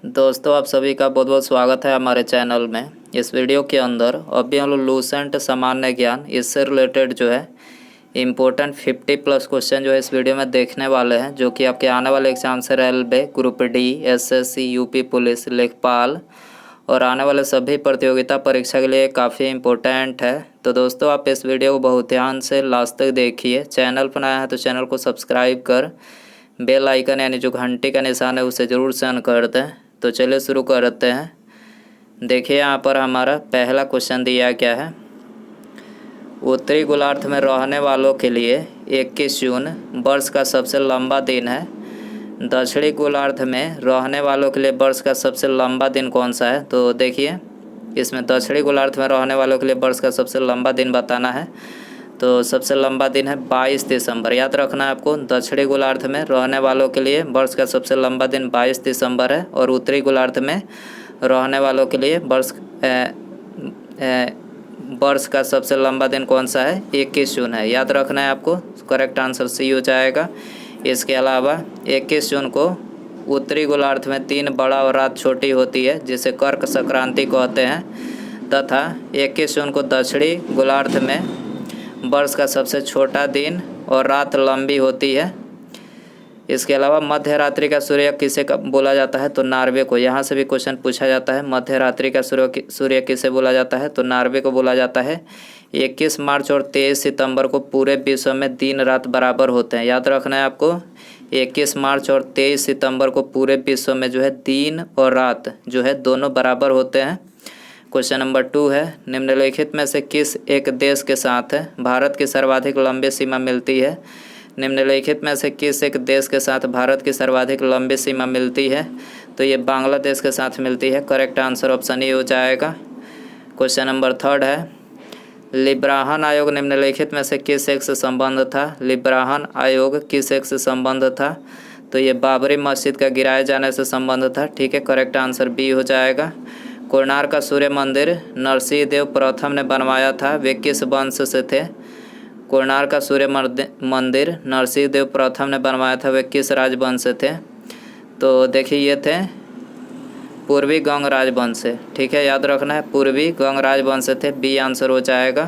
दोस्तों, आप सभी का बहुत बहुत स्वागत है हमारे चैनल में। इस वीडियो के अंदर अभी हम लोग लूसेंट सामान्य ज्ञान इससे रिलेटेड जो है इम्पोर्टेंट 50+ क्वेश्चन जो है इस वीडियो में देखने वाले हैं, जो कि आपके आने वाले एग्जाम से railway group D, SSC, UP police, लेखपाल और आने वाले सभी प्रतियोगिता परीक्षा के लिए काफ़ी इम्पोर्टेंट है। तो दोस्तों, आप इस वीडियो को बहुत ध्यान से लास्ट तक देखिए। चैनल पर नया है तो चैनल को सब्सक्राइब कर बेल आइकन यानी जो घंटी का निशान है उसे ज़रूर से ऑन कर दें। तो चलिए शुरू करते हैं। देखिए यहाँ पर हमारा पहला क्वेश्चन दिया क्या है। उत्तरी गोलार्ध में रहने वालों के लिए 21 जून वर्ष का सबसे लंबा दिन है। दक्षिणी गोलार्ध में रहने वालों के लिए वर्ष का सबसे लंबा दिन कौन सा है। तो देखिए इसमें दक्षिणी गोलार्ध में रहने वालों के लिए वर्ष का सबसे लंबा दिन बताना है। तो सबसे लंबा दिन है 22 दिसंबर। याद रखना है आपको, दक्षिणी गोलार्ध में रहने वालों के लिए वर्ष का सबसे लंबा दिन 22 दिसंबर है और उत्तरी गोलार्ध में रहने वालों के लिए वर्ष का सबसे लंबा दिन कौन सा है, 21 जून है। याद रखना है आपको, करेक्ट आंसर सी हो जाएगा। इसके अलावा 21 जून को उत्तरी गोलार्ध में 3 बड़ा और रात छोटी होती है, जिसे कर्क संक्रांति कहते हैं, तथा 21 जून को दक्षिणी गोलार्ध में वर्ष का सबसे छोटा दिन और रात लंबी होती है। इसके अलावा मध्य रात्रि का सूर्य किसे बोला जाता है, तो नार्वे को। यहाँ से भी क्वेश्चन पूछा जाता है, मध्य रात्रि का सूर्य किसे बोला जाता है, तो नार्वे को बोला जाता है। 21 मार्च और 23 सितंबर को पूरे विश्व में दिन रात बराबर होते हैं। याद रखना है आपको, 21 मार्च और 23 सितंबर को पूरे विश्व में जो है दिन और रात जो है दोनों बराबर होते हैं। क्वेश्चन नंबर 2 है, निम्नलिखित में से किस एक देश के साथ भारत की सर्वाधिक लंबी सीमा मिलती है। निम्नलिखित में से किस एक देश के साथ भारत की सर्वाधिक लंबी सीमा मिलती है, तो ये बांग्लादेश के साथ मिलती है। करेक्ट आंसर ऑप्शन ए हो जाएगा। क्वेश्चन नंबर 3 है, लिब्राहन आयोग निम्नलिखित में से किस एक से संबंध था। लिब्राहन आयोग किस एक से संबंध था, तो ये बाबरी मस्जिद का गिराए जाने से संबंध था। ठीक है, करेक्ट आंसर बी हो जाएगा। कोणार्क का सूर्य मंदिर नरसिंह देव प्रथम ने बनवाया था, वे किस वंश से थे। कोणार्क का सूर्य मंदिर नरसिंह देव प्रथम ने बनवाया था, वे किस राजवंश से थे। तो देखिए ये थे पूर्वी गंग राजवंश से। ठीक है, याद रखना है, पूर्वी गंग राजवंश से थे। बी आंसर हो जाएगा।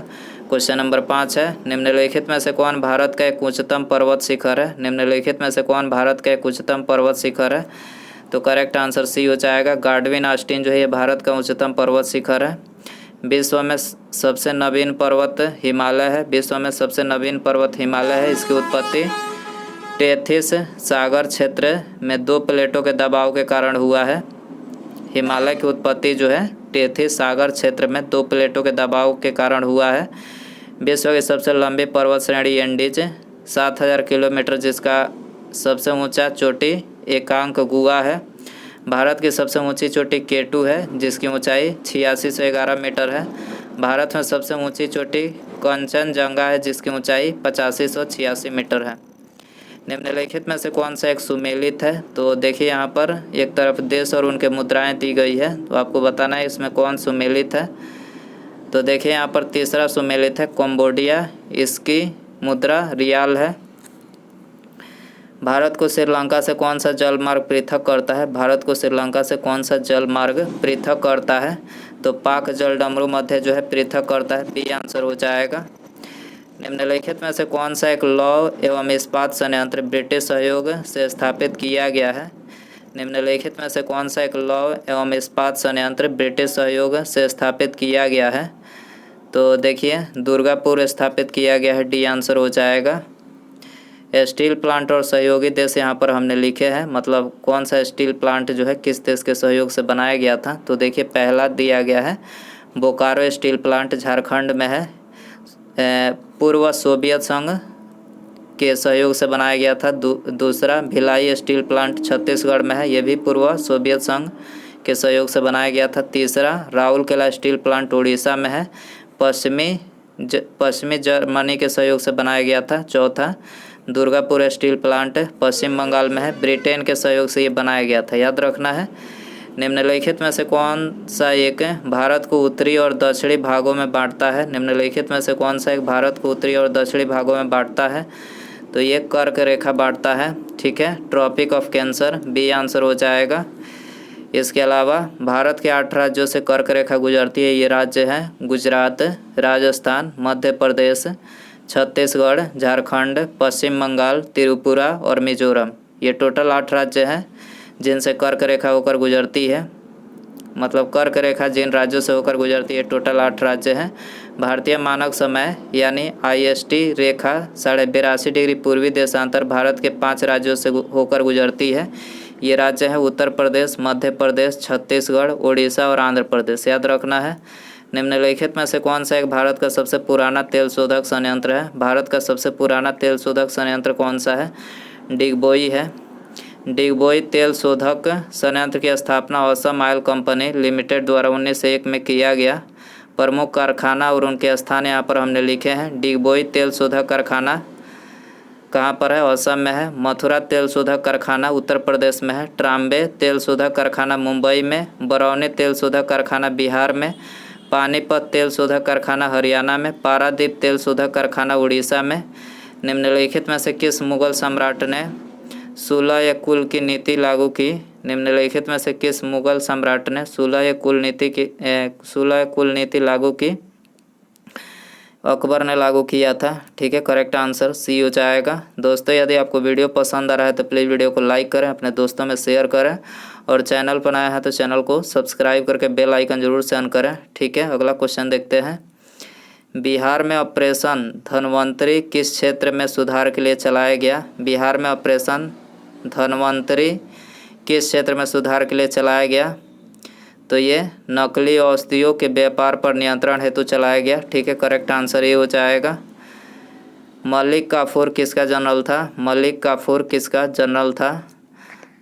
क्वेश्चन नंबर 5 है, निम्नलिखित में से कौन भारत का एक उच्चतम पर्वत शिखर है। निम्नलिखित में से कौन भारत का एक उच्चतम पर्वत शिखर है, तो करेक्ट आंसर सी हो जाएगा। गार्डविन ऑस्टिन जो है ये भारत का उच्चतम पर्वत शिखर है। विश्व में सबसे नवीन पर्वत हिमालय है। विश्व में सबसे नवीन पर्वत हिमालय है। इसकी उत्पत्ति टेथिस सागर क्षेत्र में 2 प्लेटों के दबाव के कारण हुआ है। हिमालय की उत्पत्ति जो है टेथिस सागर क्षेत्र में 2 प्लेटों के दबाव के कारण हुआ है। विश्व की सबसे लंबी पर्वत श्रेणी एंडीज 7000 किलोमीटर, जिसका सबसे ऊंचा चोटी एकांक गुआ है। भारत की सबसे ऊंची चोटी केटू है, जिसकी ऊंचाई 8611 मीटर है। भारत में सबसे ऊंची चोटी कंचनजंगा है, जिसकी ऊंचाई 8586 मीटर है। निम्नलिखित में से कौन सा एक सुमेलित है, तो देखिए यहाँ पर एक तरफ देश और उनके मुद्राएं दी गई है, तो आपको बताना है इसमें कौन सुमेलित है। तो देखिए यहाँ पर तीसरा सुमेलित है कंबोडिया, इसकी मुद्रा रियाल है। भारत को श्रीलंका से कौन सा जल मार्ग पृथक करता है। भारत को श्रीलंका से कौन सा जल मार्ग पृथक करता है, तो पाक जल डमरू मध्य जो है पृथक करता है। बी आंसर हो जाएगा। निम्नलिखित में से कौन सा एक लौह एवं इस्पात संयंत्र ब्रिटिश सहयोग से स्थापित किया गया है। निम्नलिखित में से कौन सा एक लौह एवं इस्पात संयंत्र ब्रिटिश सहयोग से स्थापित किया गया है, तो देखिए दुर्गापुर स्थापित किया गया है। डी आंसर हो जाएगा। स्टील प्लांट और सहयोगी देश यहाँ पर हमने लिखे हैं, मतलब कौन सा स्टील प्लांट जो है किस देश के सहयोग से बनाया गया था। तो देखिए पहला दिया गया है बोकारो स्टील प्लांट झारखंड में है। पूर्व सोवियत संघ के सहयोग से बनाया गया था। दूसरा भिलाई स्टील प्लांट छत्तीसगढ़ में है, ये भी पूर्व सोवियत संघ के सहयोग से बनाया गया था। तीसरा राउरकेला स्टील प्लांट उड़ीसा में है, पश्चिमी जर्मनी के सहयोग से बनाया गया था। चौथा दुर्गापुर स्टील प्लांट पश्चिम बंगाल में है, ब्रिटेन के सहयोग से ये बनाया गया था। याद रखना है। निम्नलिखित में से कौन सा एक भारत को उत्तरी और दक्षिणी भागों में बांटता है। निम्नलिखित में से कौन सा एक भारत को उत्तरी और दक्षिणी भागों में बांटता है, तो ये कर्क रेखा बांटता है। ठीक है, tropic of cancer. B answer हो जाएगा। इसके अलावा भारत के 8 राज्यों से कर्क रेखा गुजरती है। ये राज्य हैं गुजरात, राजस्थान, मध्य प्रदेश, छत्तीसगढ़, झारखंड, पश्चिम बंगाल, त्रिपुरा और मिजोरम। ये टोटल 8 राज्य हैं जिनसे कर्क रेखा होकर गुजरती है। मतलब कर्क रेखा जिन राज्यों से होकर गुजरती है टोटल 8 राज्य हैं। भारतीय मानक समय यानी IST रेखा 82.5 डिग्री पूर्वी देशांतर भारत के 5 राज्यों से होकर गुजरती है। ये राज्य हैं उत्तर प्रदेश, मध्य प्रदेश, छत्तीसगढ़, उड़ीसा और आंध्र प्रदेश। याद रखना है। निम्नलिखित में से कौन सा एक भारत का सबसे पुराना तेल शोधक संयंत्र है? भारत का सबसे पुराना तेल शोधक संयंत्र कौन सा है? डिगबोई है। डिगबोई तेल शोधक संयंत्र की स्थापना असम ऑयल कंपनी लिमिटेड द्वारा 1901 में किया गया। प्रमुख कारखाना और उनके स्थान यहाँ पर हमने लिखे हैं। डिगबोई तेल शोधक कारखाना कहाँ पर है? असम में है। मथुरा तेल शोधक कारखाना उत्तर प्रदेश में है। ट्राम्बे तेल शोधक कारखाना मुंबई में। बरौनी तेल शोधक कारखाना बिहार में। पानीपत तेल शोधक कारखाना हरियाणा में। पारादीप तेल शोधक कारखाना उड़ीसा में। निम्नलिखित में से किस मुगल सम्राट ने 16 या कुल की नीति लागू की? निम्नलिखित में से किस मुगल सम्राट ने 16 या कुल नीति लागू की? अकबर ने लागू किया था। ठीक है, करेक्ट आंसर सी हो जाएगा। दोस्तों, यदि आपको वीडियो पसंद आ रहा है तो प्लीज़ वीडियो को लाइक करें, अपने दोस्तों में शेयर करें और चैनल पर नया है तो चैनल को सब्सक्राइब करके बेल आइकन जरूर से ऑन करें। ठीक है, अगला क्वेश्चन देखते हैं। बिहार में ऑपरेशन धनवंतरी किस क्षेत्र में सुधार के लिए चलाया गया? बिहार में ऑपरेशन धनवंतरी किस क्षेत्र में सुधार के लिए चलाया गया? तो ये नकली औषधियों के व्यापार पर नियंत्रण हेतु चलाया गया। ठीक है, करेक्ट आंसर ये हो जाएगा। मलिक काफूर किसका जनरल था? मलिक काफूर किसका जनरल था?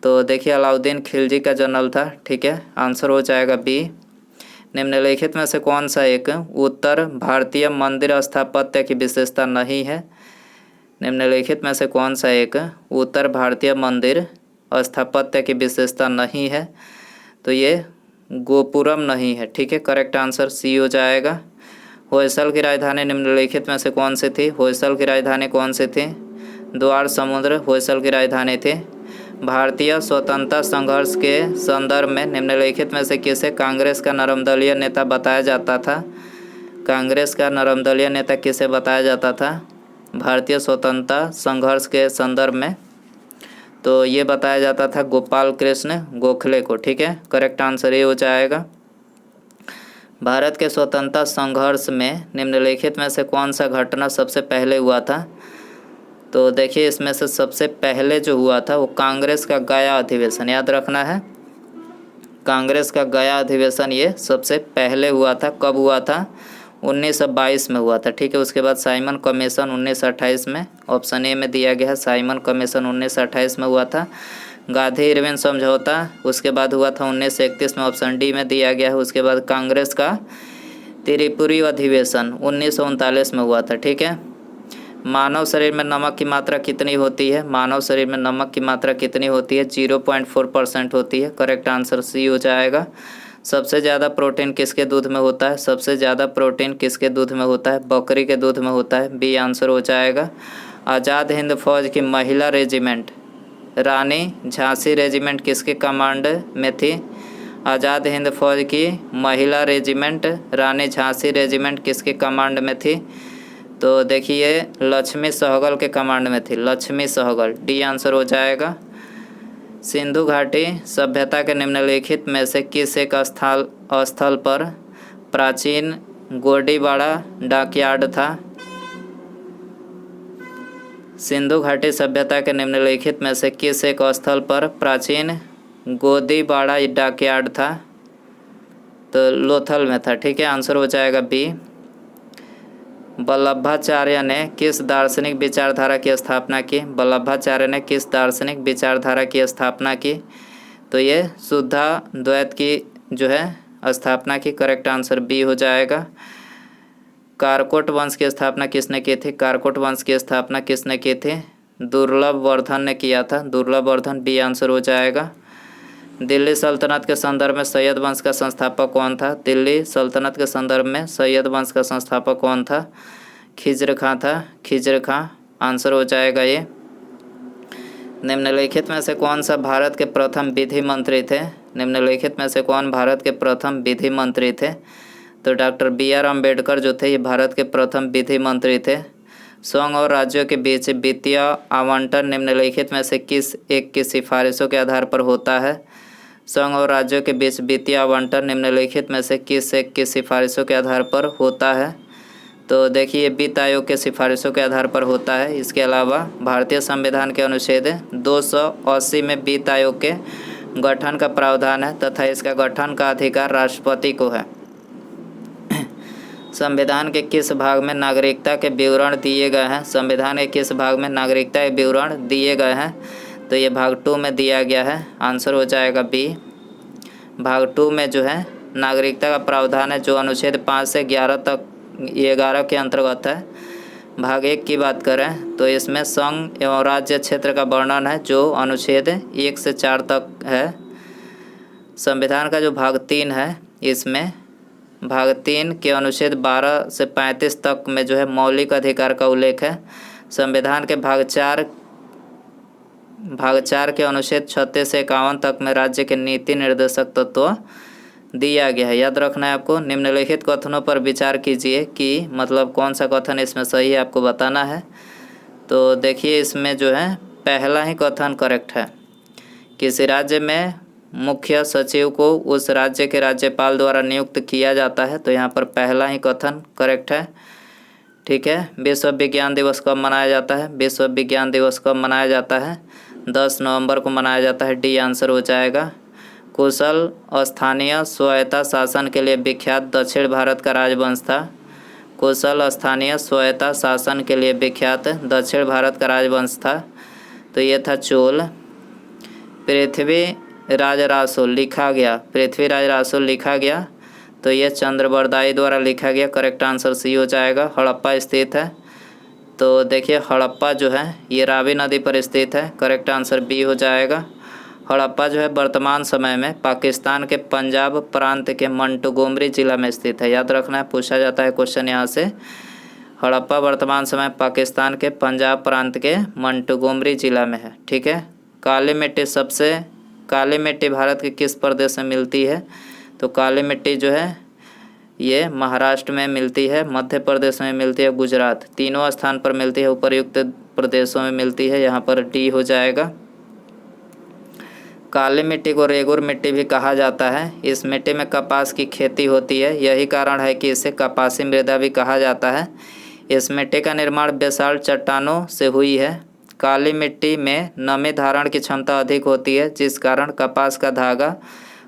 तो देखिए अलाउद्दीन खिलजी का जनरल था। ठीक है, आंसर हो जाएगा बी। निम्नलिखित में से कौन सा एक उत्तर भारतीय मंदिर स्थापत्य की विशेषता नहीं है? निम्नलिखित में से कौन सा एक उत्तर भारतीय मंदिर स्थापत्य की विशेषता नहीं है? तो ये गोपुरम नहीं है। ठीक है, करेक्ट आंसर सी हो जाएगा। होयसल की राजधानी निम्नलिखित में से कौन सी थी? होयसल की राजधानी कौन सी थी? द्वार समुद्र होयसल की राजधानी थी। भारतीय स्वतंत्रता संघर्ष के संदर्भ में निम्नलिखित में से किसे कांग्रेस का नरमदलीय नेता बताया जाता था? कांग्रेस का नरमदलीय नेता किसे बताया जाता था भारतीय स्वतंत्रता संघर्ष के संदर्भ में? तो ये बताया जाता था गोपाल कृष्ण गोखले को। ठीक है, करेक्ट आंसर ये हो जाएगा। भारत के स्वतंत्रता संघर्ष में निम्नलिखित में से कौन सा घटना सबसे पहले हुआ था? तो देखिए इसमें से सबसे पहले जो हुआ था वो कांग्रेस का गया अधिवेशन। याद रखना है, कांग्रेस का गया अधिवेशन ये सबसे पहले हुआ था। कब हुआ था? 1922 में हुआ था। ठीक है, उसके बाद साइमन कमीशन 1928 में, ऑप्शन ए में दिया गया है। साइमन कमीशन 1928 में हुआ था। गांधी इरविन समझौता उसके बाद हुआ था 1931 में, ऑप्शन डी में दिया गया है। उसके बाद कांग्रेस का त्रिपुरी अधिवेशन 1939 में हुआ था। ठीक है, मानव शरीर में नमक की मात्रा कितनी होती है? मानव शरीर में नमक की मात्रा कितनी होती है? 0.4% होती है। करेक्ट आंसर सी हो जाएगा। सबसे ज़्यादा प्रोटीन किसके दूध में होता है? सबसे ज़्यादा प्रोटीन किसके दूध में होता है? बकरी के दूध में होता है। बी आंसर हो जाएगा। आज़ाद हिंद फौज की महिला रेजिमेंट रानी झांसी रेजिमेंट किसके कमांड में थी? आज़ाद हिंद फौज की महिला रेजिमेंट रानी झांसी रेजिमेंट किसके कमांड में थी? तो देखिए लक्ष्मी सहगल के कमांड में थी। लक्ष्मी सहगल, डी आंसर हो जाएगा। सिंधु घाटी सभ्यता के निम्नलिखित में से किस एक स्थल पर प्राचीन गोडीवाड़ा डॉकयार्ड था? सिंधु घाटी सभ्यता के निम्नलिखित में से किस एक स्थल पर प्राचीन गोदीवाड़ा डॉकयार्ड था? तो लोथल में था। ठीक है, आंसर हो जाएगा बी। वल्लभाचार्य ने किस दार्शनिक विचारधारा की स्थापना की? वल्लभाचार्य ने किस दार्शनिक विचारधारा की स्थापना की? तो ये शुद्धाद्वैत की जो है स्थापना की। करेक्ट आंसर बी हो जाएगा। कारकोट वंश की स्थापना किसने की थी? कारकोट वंश की स्थापना किसने की थी? दुर्लभ वर्धन ने किया था। दुर्लभ वर्धन, बी आंसर हो जाएगा। दिल्ली सल्तनत के संदर्भ में सैयद वंश का संस्थापक कौन था? दिल्ली सल्तनत के संदर्भ में सैयद वंश का संस्थापक कौन था? खिज्र खां था। खिज्र खां आंसर हो जाएगा ये। निम्नलिखित में से कौन सा भारत के प्रथम विधि मंत्री थे? निम्नलिखित में से कौन भारत के प्रथम विधि मंत्री थे? तो डॉक्टर BR अम्बेडकर जो थे ये भारत के प्रथम विधि मंत्री थे। संघ और राज्यों के बीच वित्तीय आवंटन निम्नलिखित में से किस एक की सिफारिशों के आधार पर होता है? संघ और राज्यों के बीच वित्तीय आवंटन निम्नलिखित में से किस एक की सिफारिशों के आधार पर होता है? तो देखिए वित्त आयोग के सिफारिशों के आधार पर होता है। इसके अलावा भारतीय संविधान के अनुच्छेद 280 में वित्त आयोग के गठन का प्रावधान है तथा इसका गठन का अधिकार राष्ट्रपति को है। संविधान के किस भाग में नागरिकता के विवरण दिए गए हैं? संविधान के किस भाग में नागरिकता के विवरण दिए गए हैं? तो ये भाग 2 में दिया गया है। आंसर हो जाएगा बी। भाग 2 में जो है नागरिकता का प्रावधान है जो अनुच्छेद 5 से 11 के अंतर्गत है। भाग 1 की बात करें तो इसमें संघ एवं राज्य क्षेत्र का वर्णन है जो अनुच्छेद 1 से 4 तक है। संविधान का जो भाग 3 है इसमें भाग 3 के अनुच्छेद 12 से 35 तक में जो है मौलिक अधिकार का उल्लेख है। संविधान के भाग 4 के अनुच्छेद 36 से 51 तक में राज्य के नीति निर्देशक तत्व दिया गया है। याद रखना है आपको। निम्नलिखित कथनों पर विचार कीजिए कि मतलब कौन सा कथन इसमें सही है, आपको बताना है। तो देखिए इसमें जो है पहला ही कथन करेक्ट है। किसी राज्य में मुख्य सचिव को उस राज्य के राज्यपाल द्वारा नियुक्त किया जाता है, तो यहाँ पर पहला ही कथन करेक्ट है। ठीक है। विश्व विज्ञान दिवस कब मनाया जाता है? विश्व विज्ञान दिवस कब मनाया जाता है? 10 नवंबर को मनाया जाता है। डी आंसर हो जाएगा। कुशल स्थानीय स्वायत्ता शासन के लिए विख्यात दक्षिण भारत का राजवंश था। कुशल स्थानीय स्वायत्ता शासन के लिए विख्यात दक्षिण भारत का राजवंश था, तो ये था चोल। पृथ्वीराज रासोल लिखा गया, पृथ्वीराज रासोल लिखा गया, तो ये चंद्रबरदाई द्वारा लिखा गया। करेक्ट आंसर सी हो जाएगा। हड़प्पा स्थित है, तो देखिए हड़प्पा जो है ये रावी नदी पर स्थित है। करेक्ट आंसर बी हो जाएगा। हड़प्पा जो है वर्तमान समय में पाकिस्तान के पंजाब प्रांत के मंटगोमरी जिला में स्थित है। याद रखना है, पूछा जाता है क्वेश्चन यहाँ से। हड़प्पा वर्तमान समय पाकिस्तान के पंजाब प्रांत के मंटगोमरी जिला में है। ठीक है। काली मिट्टी भारत के किस प्रदेश में मिलती है? तो काली मिट्टी जो है ये महाराष्ट्र में मिलती है, मध्य प्रदेश में मिलती है, गुजरात, तीनों स्थान पर मिलती है। उपर्युक्त प्रदेशों में मिलती है। यहाँ पर डी हो जाएगा। काली मिट्टी को रेगुर मिट्टी भी कहा जाता है। इस मिट्टी में कपास की खेती होती है, यही कारण है कि इसे कपासी मृदा भी कहा जाता है। इस मिट्टी का निर्माण बेसाल्ट चट्टानों से हुई है। काली मिट्टी में नमी धारण की क्षमता अधिक होती है, जिस कारण कपास का धागा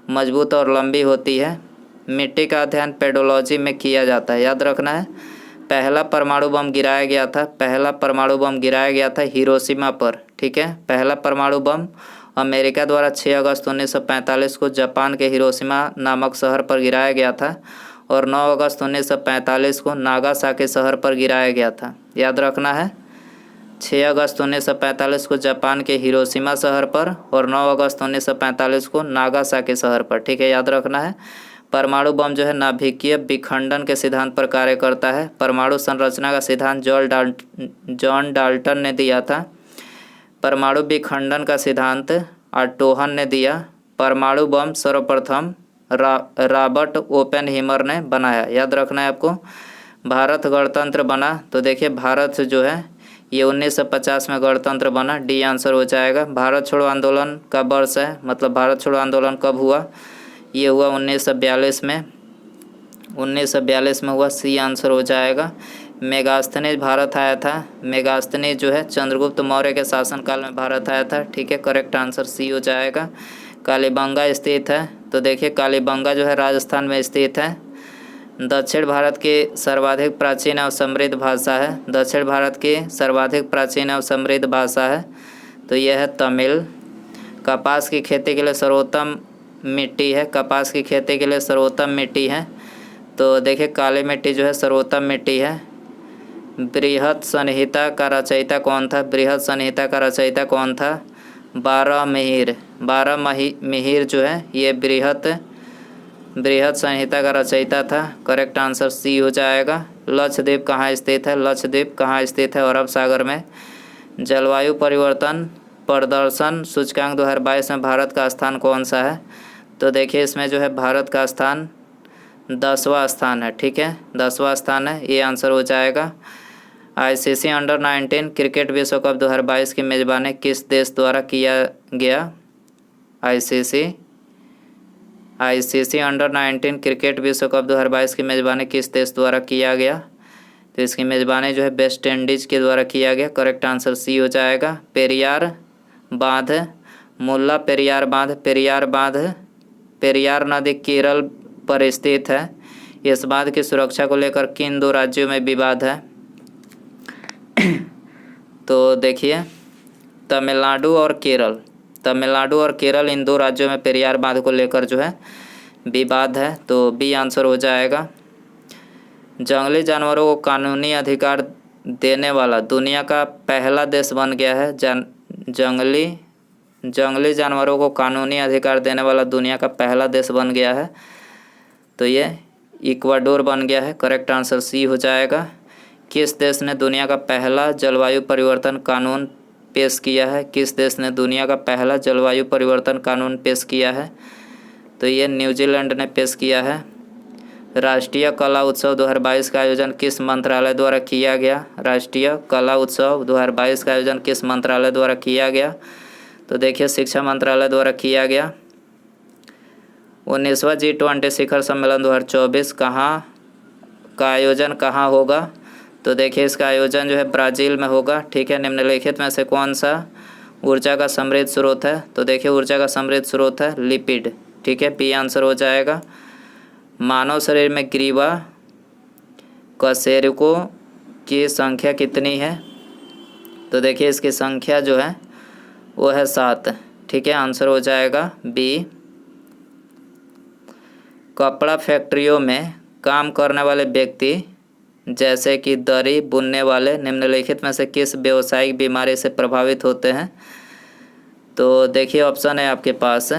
मजबूत और लंबी होती है। मिट्टी का अध्ययन पेडोलॉजी में किया जाता है। याद रखना है, पहला परमाणु बम गिराया गया था हिरोशिमा पर। ठीक है। पहला परमाणु बम अमेरिका द्वारा 6 अगस्त 1945 को जापान के हिरोशिमा नामक शहर पर गिराया गया था और 9 अगस्त 1945 को नागासाकी शहर पर गिराया गया था। याद रखना है, 6 अगस्त 1945 को जापान के हिरोशिमा शहर पर और 9 अगस्त 1945 को नागासाकी शहर पर। ठीक है। याद रखना है। परमाणु बम जो है नाभिकीय विखंडन के सिद्धांत पर कार्य करता है। परमाणु संरचना का सिद्धांत जॉन डाल्टन ने दिया था। परमाणु विखंडन का सिद्धांत आर्टोहन ने दिया। परमाणु बम सर्वप्रथम रॉबर्ट ओपेनहीमर ने बनाया। याद रखना है आपको। भारत गणतंत्र बना, तो देखिए भारत जो है ये 1950 में गणतंत्र बना। डी आंसर हो जाएगा। भारत छोड़ो आंदोलन का वर्ष है, मतलब भारत छोड़ो आंदोलन कब हुआ? ये हुआ 1942 में। 1942 में हुआ। सी आंसर हो जाएगा। मेगास्थनीज भारत आया था। मेगास्थनीज जो है चंद्रगुप्त मौर्य के शासनकाल में भारत आया था। ठीक है। करेक्ट आंसर सी हो जाएगा। कालीबंगा स्थित है, तो देखिए कालीबंगा जो है राजस्थान में स्थित है। दक्षिण भारत की सर्वाधिक प्राचीन और समृद्ध भाषा है। दक्षिण भारत की सर्वाधिक प्राचीन और समृद्ध भाषा है, तो यह है तमिल। कपास की खेती के लिए सर्वोत्तम मिट्टी है। कपास की खेती के लिए सर्वोत्तम मिट्टी है, तो देखिए काली मिट्टी जो है सर्वोत्तम मिट्टी है। बृहत संहिता का रचयिता कौन था? बृहत संहिता का रचयिता कौन था? 12 मिहिर जो है ये बृहत संहिता का रचयिता था। करेक्ट आंसर सी हो जाएगा। लक्षद्वीप कहाँ स्थित है? लक्षद्वीप कहाँ स्थित है? अरब सागर में। जलवायु परिवर्तन प्रदर्शन सूचकांक 2022 में भारत का स्थान कौन सा है? तो देखिए इसमें जो है भारत का स्थान 10वां स्थान है। ठीक है, 10वां स्थान है, ये आंसर हो जाएगा। आईसीसी अंडर 19 क्रिकेट विश्व कप 2022 की मेज़बानी किस देश द्वारा किया गया? आईसीसी अंडर 19 क्रिकेट विश्व कप 2022 की मेज़बानी किस देश द्वारा किया गया? तो इसकी मेज़बानी जो है वेस्ट इंडीज़ के द्वारा किया गया। करेक्ट आंसर सी हो जाएगा। पेरियार बांध, मुल्ला पेरियार बांध, पेरियार नदी केरल पर स्थित है। इस बांध की सुरक्षा को लेकर किन दो राज्यों में विवाद है? तो देखिए तमिलनाडु और केरल इन दो राज्यों में पेरियार बांध को लेकर जो है विवाद है। तो बी आंसर हो जाएगा। जंगली जानवरों को कानूनी अधिकार देने वाला दुनिया का पहला देश बन गया है। जंगली जानवरों को कानूनी अधिकार देने वाला दुनिया का पहला देश बन गया है। तो ये इक्वाडोर बन गया है। करेक्ट आंसर सी हो जाएगा। किस देश ने दुनिया का पहला जलवायु परिवर्तन कानून पेश किया है? किस देश ने दुनिया का पहला जलवायु परिवर्तन कानून पेश किया है? तो ये न्यूजीलैंड ने पेश किया है। राष्ट्रीय कला उत्सव 2022 का आयोजन किस मंत्रालय द्वारा किया गया? राष्ट्रीय कला उत्सव 2022 का आयोजन किस मंत्रालय द्वारा किया गया? तो देखिए शिक्षा मंत्रालय द्वारा किया गया। 19वां G20 शिखर सम्मेलन 2024 का आयोजन कहाँ होगा? तो देखिए इसका आयोजन जो है ब्राज़ील में होगा। ठीक है, निम्नलिखित में से कौन सा ऊर्जा का समृद्ध स्रोत है? तो देखिए ऊर्जा का समृद्ध स्रोत है लिपिड। ठीक है, बी आंसर हो जाएगा। मानव शरीर में ग्रीवा कशेरुकों की संख्या कितनी है? तो देखिए इसकी संख्या जो है वो है 7। ठीक है, आंसर हो जाएगा बी। कपड़ा फैक्ट्रियों में काम करने वाले व्यक्ति जैसे कि दरी बुनने वाले निम्नलिखित में से किस व्यावसायिक बीमारी से प्रभावित होते हैं? तो देखिए ऑप्शन है आपके पास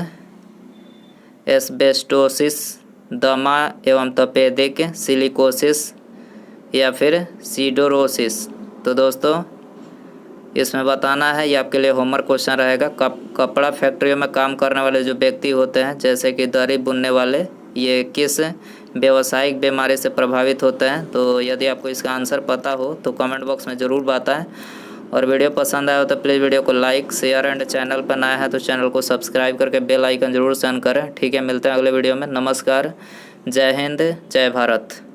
एस्बेस्टोसिस, दमा एवं तपेदिक, सिलिकोसिस या फिर सीडोरोसिस। तो दोस्तों इसमें बताना है, ये आपके लिए होमवर्क क्वेश्चन रहेगा। कपड़ा फैक्ट्रियों में काम करने वाले जो व्यक्ति होते हैं जैसे कि दरी बुनने वाले, ये किस व्यावसायिक बीमारी से प्रभावित होते हैं? तो यदि आपको इसका आंसर पता हो तो कमेंट बॉक्स में ज़रूर बताएं। और वीडियो पसंद आया हो तो प्लीज़ वीडियो को लाइक शेयर एंड चैनल पर नया है तो चैनल को सब्सक्राइब करके बेल आइकन जरूर सेंड करें। ठीक है, मिलते हैं अगले वीडियो में। नमस्कार, जय हिंद, जय भारत।